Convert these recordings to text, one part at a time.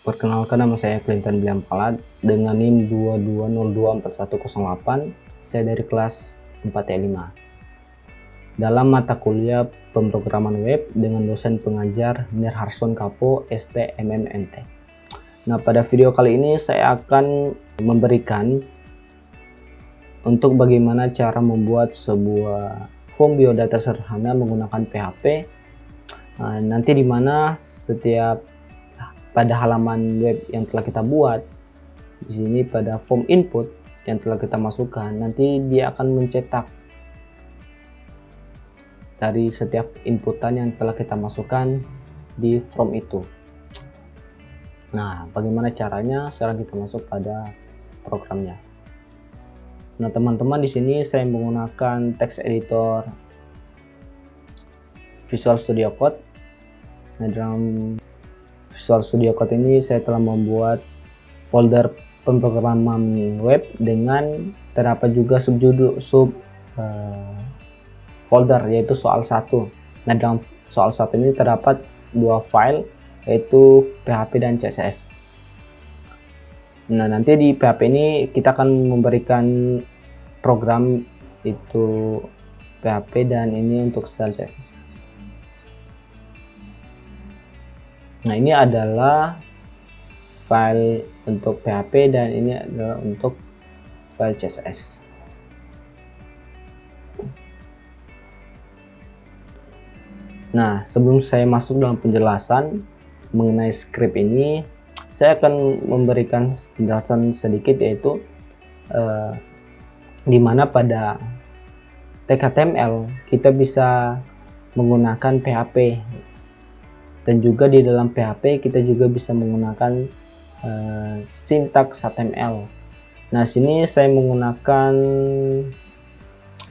Perkenalkan, nama saya Clinton William Palat dengan NIM 22024108. Saya dari kelas 4E5. Dalam mata kuliah pemrograman web dengan dosen pengajar Nirharson Kapo STMMNT. Nah, pada video kali ini saya akan memberikan untuk bagaimana cara membuat sebuah form biodata sederhana menggunakan PHP. Nanti dimana setiap pada halaman web yang telah kita buat, di sini pada form input yang telah kita masukkan, nanti dia akan mencetak dari setiap inputan yang telah kita masukkan di form itu. Nah, bagaimana caranya? Sekarang kita masuk pada programnya. Nah, teman-teman, di sini saya menggunakan text editor Visual Studio Code. Nah, dalam Visual Studio Code ini saya telah membuat folder pemrograman web dengan terdapat juga folder, yaitu soal 1. Nah, dalam soal 1 ini terdapat dua file, yaitu PHP dan CSS. Nah, nanti di PHP ini kita akan memberikan program itu PHP dan ini untuk style CSS. Nah, ini adalah file untuk PHP dan ini adalah untuk file CSS. Nah, sebelum saya masuk dalam penjelasan mengenai script ini, saya akan memberikan penjelasan sedikit, yaitu di mana pada tag HTML kita bisa menggunakan PHP, dan juga di dalam PHP kita juga bisa menggunakan sintaks HTML. Nah, sini saya menggunakan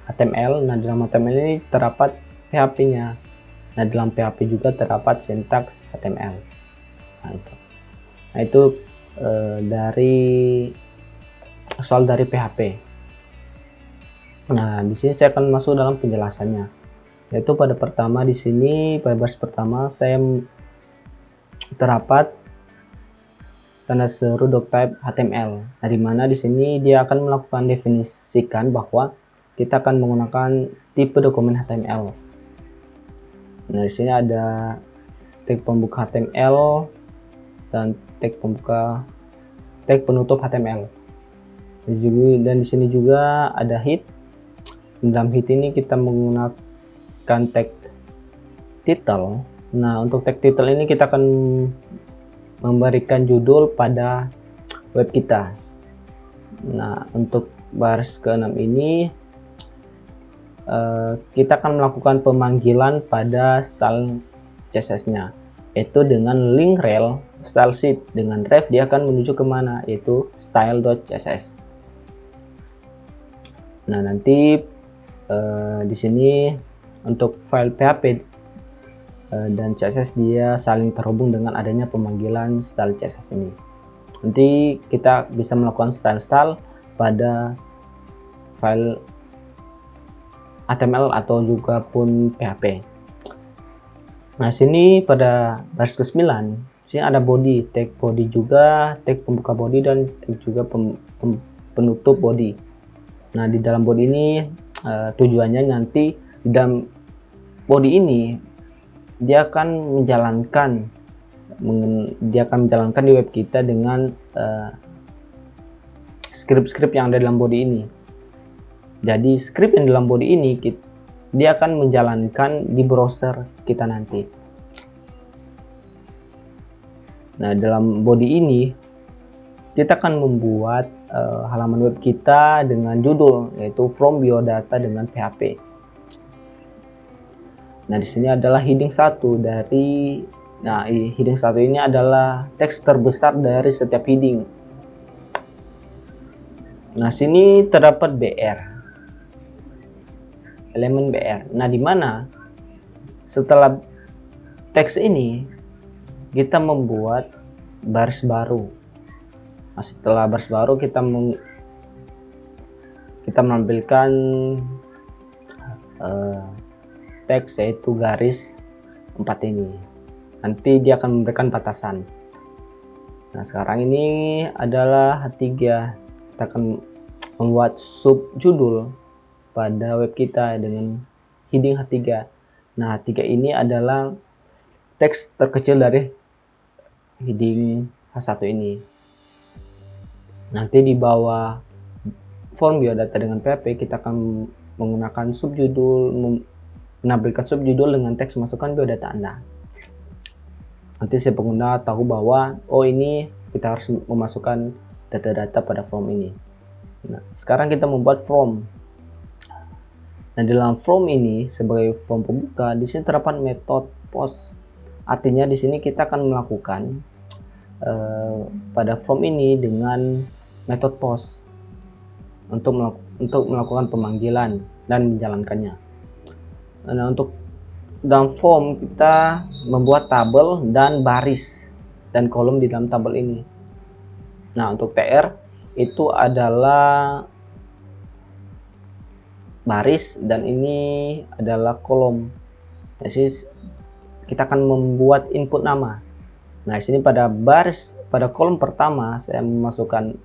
HTML. Nah, dalam HTML ini terdapat PHP-nya. Nah, dalam PHP juga terdapat sintaks HTML. Nah, itu dari soal dari PHP. Nah, di sini saya akan masuk dalam penjelasannya. Yaitu pada pertama di sini, pada baris pertama saya terdapat tanda seru doctype HTML. Nah, di mana di sini dia akan melakukan definisikan bahwa kita akan menggunakan tipe dokumen HTML. Nah, di sini ada tag pembuka HTML dan tag penutup HTML. Dan di sini juga ada head. Dalam head ini kita menggunakan tag title. Nah, untuk tag title ini kita akan memberikan judul pada web kita. Nah, untuk baris ke-6 ini kita akan melakukan pemanggilan pada style CSS-nya, yaitu dengan link rel style sheet. Dengan ref dia akan menuju kemana, yaitu style.css. Nah, nanti di sini untuk file PHP dan CSS dia saling terhubung dengan adanya pemanggilan style CSS ini. Nanti kita bisa melakukan style pada file HTML atau juga pun PHP. Nah, sini pada baris ke-9 sini ada body, tag body juga, tag pembuka body dan tag juga penutup body. Nah, di dalam body ini tujuannya nanti di dalam body ini dia akan menjalankan di web kita dengan script-script yang ada dalam body ini. Jadi script yang dalam body ini dia akan menjalankan di browser kita nanti. Nah, dalam body ini kita akan membuat halaman web kita dengan judul, yaitu from biodata dengan PHP. Nah, di sini adalah heading 1 dari, nah, heading 1 ini adalah teks terbesar dari setiap heading. Nah, sini terdapat BR, elemen BR. Nah, di mana setelah teks ini kita membuat baris baru. Nah, setelah baris baru kita menampilkan teks, yaitu garis 4 ini. Nanti dia akan memberikan batasan. Nah, sekarang ini adalah H3. Kita akan membuat subjudul pada web kita dengan heading H3. Nah, H3 ini adalah teks terkecil dari heading H1 ini. Nanti di bawah form biodata dengan PHP kita akan menggunakan subjudul, menampilkan subjudul dengan teks masukan biodata Anda. Nanti si pengguna tahu bahwa oh ini kita harus memasukkan data-data pada form ini. Nah, sekarang kita membuat form. Nah, di dalam form ini sebagai form pembuka, di sini terdapat metode post. Artinya di sini kita akan melakukan pada form ini dengan metode post untuk melakukan pemanggilan dan menjalankannya. Nah, untuk dalam form kita membuat tabel dan baris dan kolom di dalam tabel ini. Nah, untuk TR itu adalah baris dan ini adalah kolom. Jadi kita akan membuat input nama. Nah, di sini pada kolom pertama saya memasukkan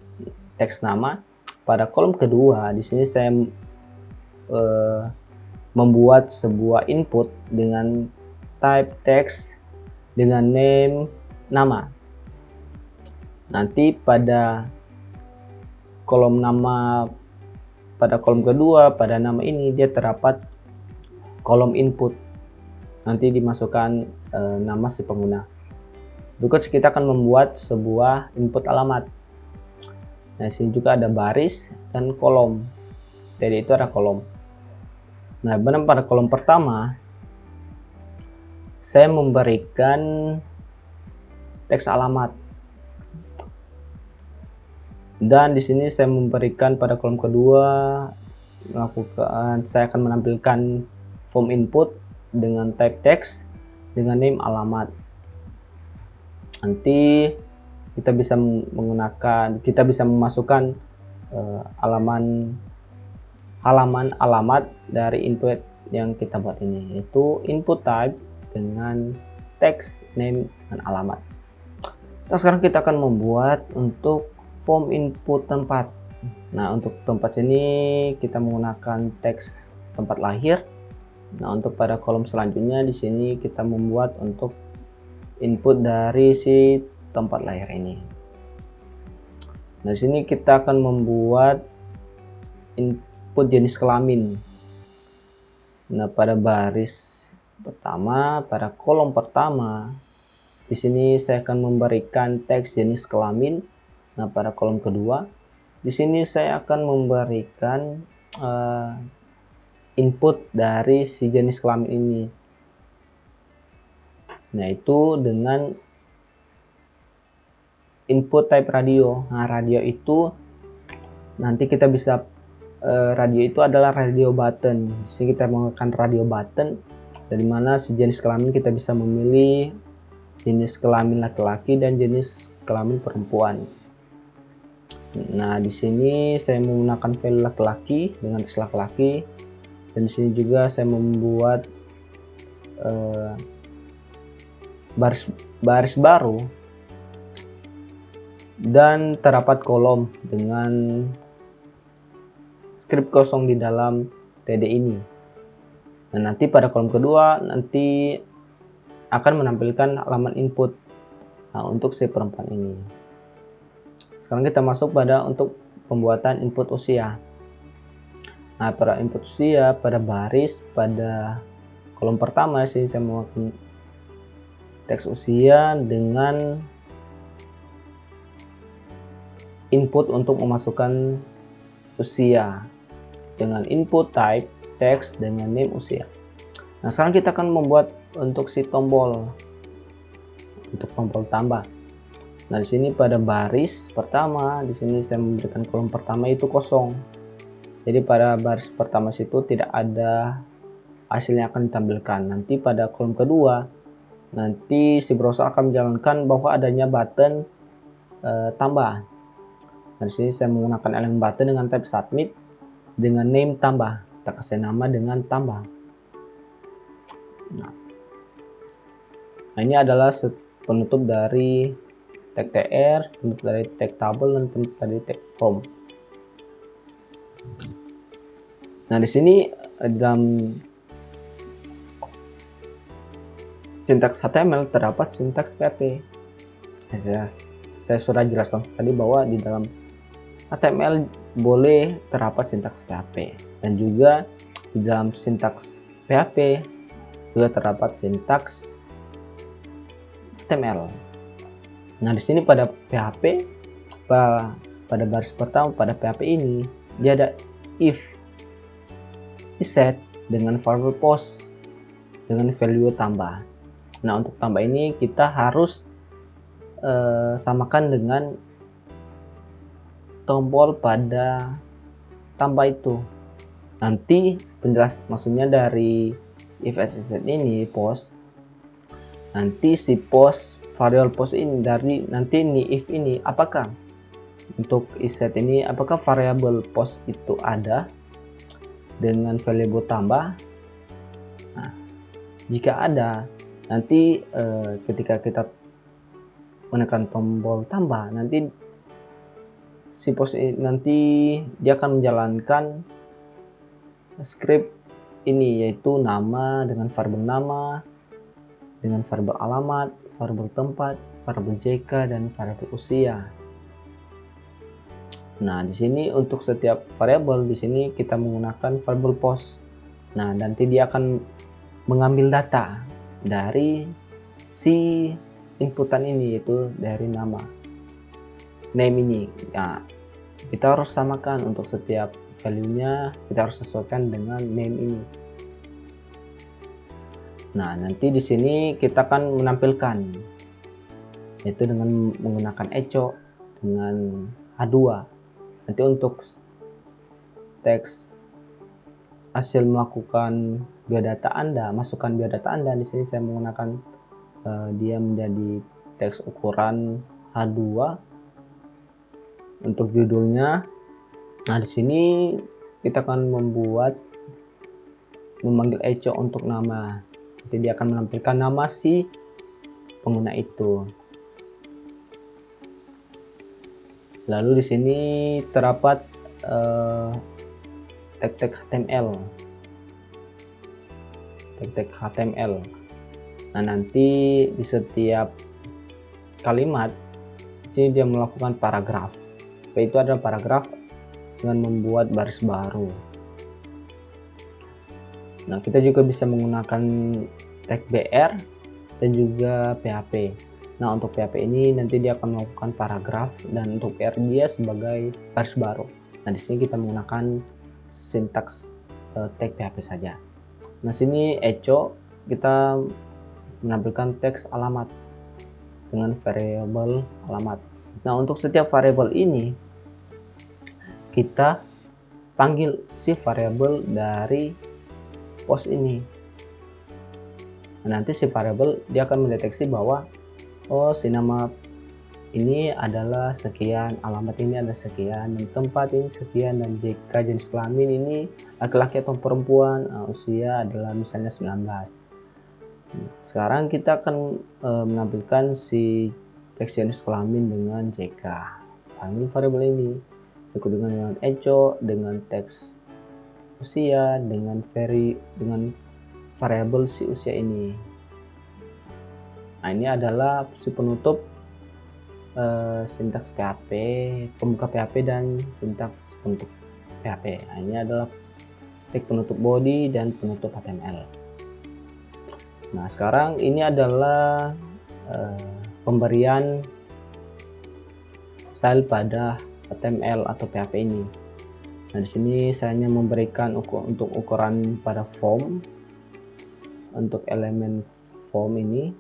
teks nama. Pada kolom kedua di sini saya membuat sebuah input dengan type text dengan name nama. Nanti pada kolom nama, pada kolom kedua pada nama ini dia terdapat kolom input. Nanti dimasukkan nama si pengguna. Berikut kita akan membuat sebuah input alamat. Nah, sini juga ada baris dan kolom. Jadi itu ada kolom. Nah, pada kolom pertama saya memberikan teks alamat. Dan di sini saya memberikan pada kolom kedua saya akan menampilkan form input dengan type text dengan name alamat. Nanti kita bisa memasukkan alamat dari input yang kita buat ini, yaitu input type dengan text name dan alamat. Nah, sekarang kita akan membuat untuk form input tempat. Nah, untuk tempat ini kita menggunakan teks tempat lahir. Nah, untuk pada kolom selanjutnya di sini kita membuat untuk input dari si tempat lahir ini. Nah, di sini kita akan membuat input jenis kelamin. Nah, pada baris pertama, pada kolom pertama, di sini saya akan memberikan teks jenis kelamin. Nah, pada kolom kedua, di sini saya akan memberikan input dari si jenis kelamin ini. Nah, itu dengan input type radio. Nah, radio itu nanti kita bisa radio itu adalah radio button. Di sini kita menggunakan radio button, dari mana si jenis kelamin kita bisa memilih jenis kelamin laki-laki dan jenis kelamin perempuan. Nah, di sini saya menggunakan value laki-laki dengan teks laki-laki, dan di sini juga saya membuat baris baru dan terdapat kolom dengan script kosong di dalam TD ini. Nah, nanti pada kolom kedua nanti akan menampilkan halaman input. Nah, untuk si perempuan ini. Sekarang kita masuk pada untuk pembuatan input usia. Nah, pada input usia pada baris pada kolom pertama sih saya menggunakan teks usia dengan input untuk memasukkan usia dengan input type text dengan name usia. Nah, sekarang kita akan membuat untuk si tombol, untuk tombol tambah. Nah, di sini pada baris pertama, di sini saya memberikan kolom pertama itu kosong. Jadi pada baris pertama situ tidak ada hasilnya akan ditampilkan. Nanti pada kolom kedua, nanti si browser akan menjalankan bahwa adanya button tambah. Nah, di sini saya menggunakan elemen button dengan type submit dengan name tambah. Kita kasih nama dengan tambah. Nah, ini adalah penutup dari tag tr, bentuk dari tag table, dan bentuk dari tag from. Nah, di sini dalam sintaks HTML terdapat sintaks PHP. Saya sudah jelaskan tadi bahwa di dalam HTML boleh terdapat sintaks PHP, dan juga di dalam sintaks PHP juga terdapat sintaks HTML. Nah, di sini pada PHP, pada baris pertama pada PHP ini dia ada if, set dengan variable post dengan value tambah. Nah, untuk tambah ini kita harus samakan dengan tombol pada tambah itu. Nanti maksudnya dari if set ini post, nanti si post variable post ini dari nanti ini if ini apakah untuk set ini apakah variable post itu ada dengan variable tambah. Nah, jika ada, nanti ketika kita menekan tombol tambah, nanti si post nanti dia akan menjalankan script ini, yaitu nama dengan variabel nama, dengan variabel alamat, variabel tempat, variabel JK, dan variabel usia. Nah, di sini untuk setiap variabel di sini kita menggunakan variabel post. Nah, nanti dia akan mengambil data dari si inputan ini, yaitu dari nama name ini. Nah, kita harus samakan untuk setiap value-nya, kita harus sesuaikan dengan name ini. Nah, nanti di sini kita akan menampilkan, yaitu dengan menggunakan echo dengan H2. Nanti untuk teks hasil melakukan biodata Anda, masukkan biodata Anda, di sini saya menggunakan dia menjadi teks ukuran H2 untuk judulnya. Nah, di sini kita akan memanggil echo untuk nama. Jadi dia akan menampilkan nama si pengguna itu. Lalu di sini terdapat tag-tag HTML. Tag-tag HTML. Nah, nanti di setiap kalimat ini dia melakukan paragraf. Yaitu ada paragraf dengan membuat baris baru. Nah, kita juga bisa menggunakan tag BR dan juga PHP. Nah, untuk PHP ini nanti dia akan melakukan paragraf, dan untuk BR dia sebagai baris baru. Nah, di sini kita menggunakan sintaks tag PHP saja. Nah, sini echo kita menampilkan teks alamat dengan variabel alamat. Nah, untuk setiap variabel ini kita panggil si variabel dari post ini. Nah, nanti si variabel dia akan mendeteksi bahwa si nama ini adalah sekian, alamat ini ada sekian, dan tempat ini sekian, dan JK jenis kelamin ini laki-laki atau perempuan, usia adalah misalnya 19. Sekarang kita akan menampilkan si teks jenis kelamin dengan JK. Panggil variabel ini ikut dengan echo, dengan teks usia, dengan variabel si usia ini. Nah, ini adalah si penutup sintaks PHP, pembuka PHP, dan sintaks penutup PHP. Nah, ini adalah tag penutup body dan penutup HTML. Nah, sekarang ini adalah pemberian style pada HTML atau PHP ini. Nah, di sini saya hanya memberikan untuk ukuran pada form. Untuk elemen form ini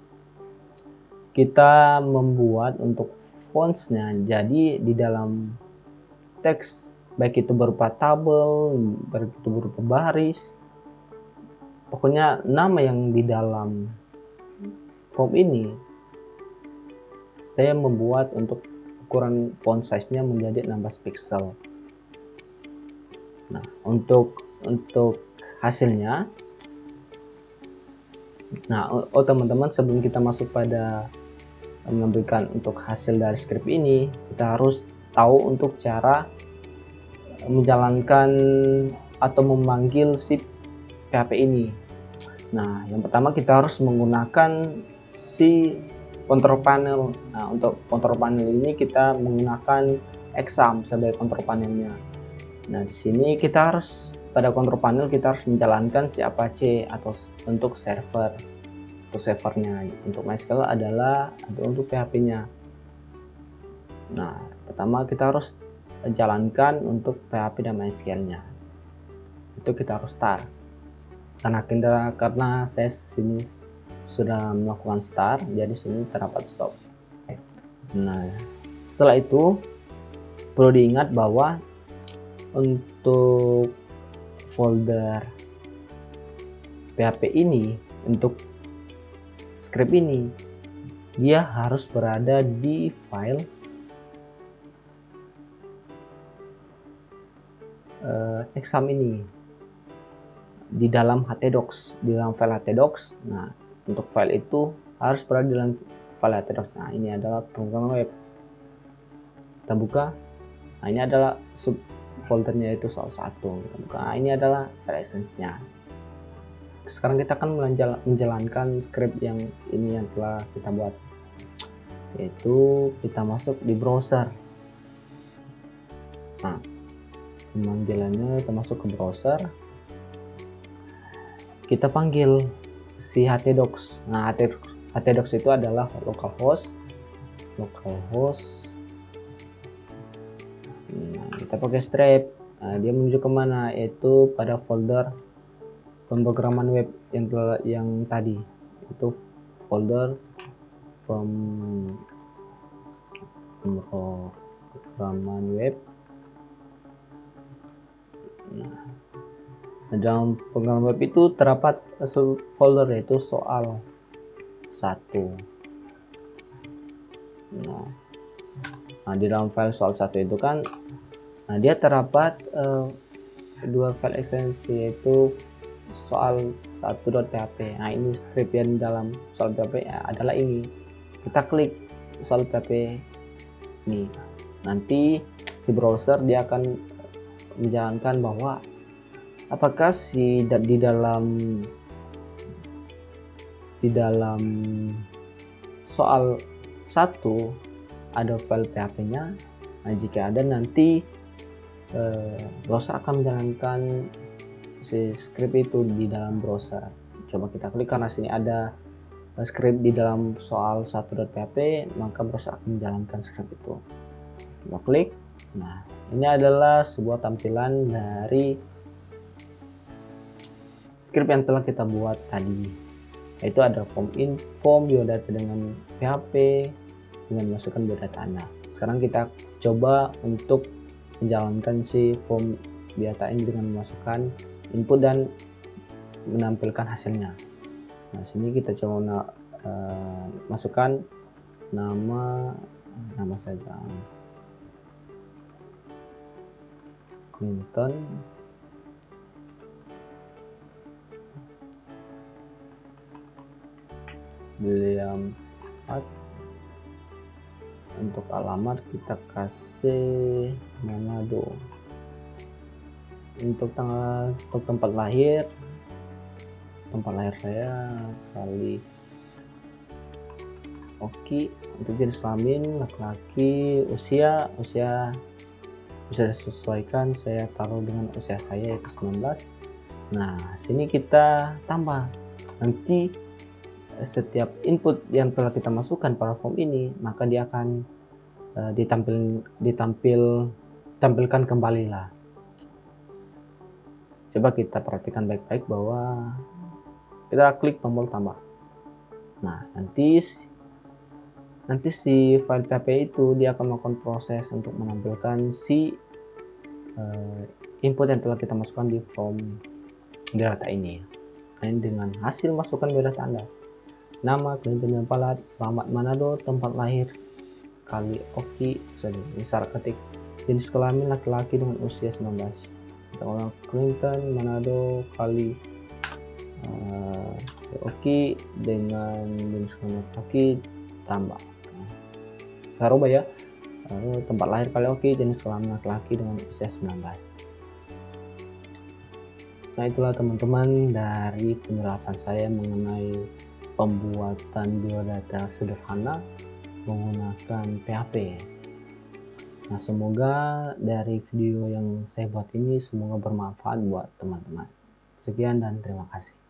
kita membuat untuk fontsnya, jadi di dalam teks baik itu berupa tabel, baik itu berupa baris, pokoknya nama yang di dalam form ini saya membuat untuk ukuran font size-nya menjadi 16 pixel. Nah, untuk hasilnya, nah teman-teman, sebelum kita masuk pada menampilkan untuk hasil dari script ini, kita harus tahu untuk cara menjalankan atau memanggil si PHP ini. Nah, yang pertama kita harus menggunakan si control panel. Nah, untuk control panel ini kita menggunakan exam sebagai control panelnya. Nah, di sini kita harus pada control panel kita harus menjalankan si Apache atau untuk server. Untuk servernya, untuk MySQL adalah untuk PHP-nya. Nah, pertama kita harus jalankan untuk PHP dan MySQL-nya. Itu kita harus start. Karena saya sini sudah melakukan start, jadi sini terdapat stop. Nah, setelah itu perlu diingat bahwa untuk folder PHP ini, untuk script ini, dia harus berada di file exam ini, di dalam htdocs, di dalam file htdocs. Nah, untuk file itu harus berada di dalam file htdocs. Nah, ini adalah pemrograman web. Kita buka. Nah, ini adalah sub foldernya itu soal 1. Kita buka. Nah, ini adalah file essence-nya. Sekarang kita akan menjalankan script yang ini yang telah kita buat, yaitu kita masuk di browser. Nah, pemanggilannya kita masuk ke browser, kita panggil si htdocs. Nah, htdocs itu adalah localhost. Nah, kita pakai strap. Nah, dia menuju kemana? Yaitu pada folder pemrograman web yang tadi, itu folder pemrograman web. Nah, dalam pemrograman web itu terdapat folder yaitu soal 1. Nah, di dalam file soal 1 itu kan, nah dia terdapat dua file ekstensi, yaitu soal 1.php. Nah, ini script yang dalam soal PHP adalah ini. Kita klik soal PHP ini, nanti si browser dia akan menjalankan bahwa apakah di dalam soal 1 ada file PHP-nya. Nah, jika ada, nanti browser akan menjalankan si script itu di dalam browser. Coba kita klik, karena sini ada script di dalam soal 1.php, maka browser akan menjalankan script itu. Coba klik. Nah, ini adalah sebuah tampilan dari script yang telah kita buat tadi, yaitu ada form biodata dengan PHP dengan masukkan biodata Anda. Sekarang kita coba untuk menjalankan si form biodata ini dengan memasukkan input dan menampilkan hasilnya. Nah, sini kita coba masukkan nama saja, Clinton. William Hart. Untuk alamat kita kasih Manado. Untuk tempat lahir saya kali Oki. Untuk jenis kelamin laki-laki, usia bisa disesuaikan, saya taruh dengan usia saya yaitu 19. Nah, sini kita tambah. Nanti setiap input yang telah kita masukkan pada form ini, maka dia akan ditampilkan kembali lah. Coba kita perhatikan baik-baik bahwa kita klik tombol tambah. Nah, nanti si file PHP itu dia akan melakukan proses untuk menampilkan si input yang telah kita masukkan di form data ini. Nah, dengan hasil masukkan biodata Anda, nama, Clinton Palat, alamat Manado, tempat lahir kali Oki, syarat ketik, jenis kelamin laki-laki dengan usia 19. Kita ulang, Clinton Manado kali Oki dengan jenis kelamin laki tambah. saya rubah ya. Tempat lahir kali oke, jenis kelamin laki-laki dengan usia 19. Nah, itulah teman-teman dari penjelasan saya mengenai pembuatan biodata sederhana menggunakan PHP. Nah, semoga dari video yang saya buat ini semoga bermanfaat buat teman-teman. Sekian dan terima kasih.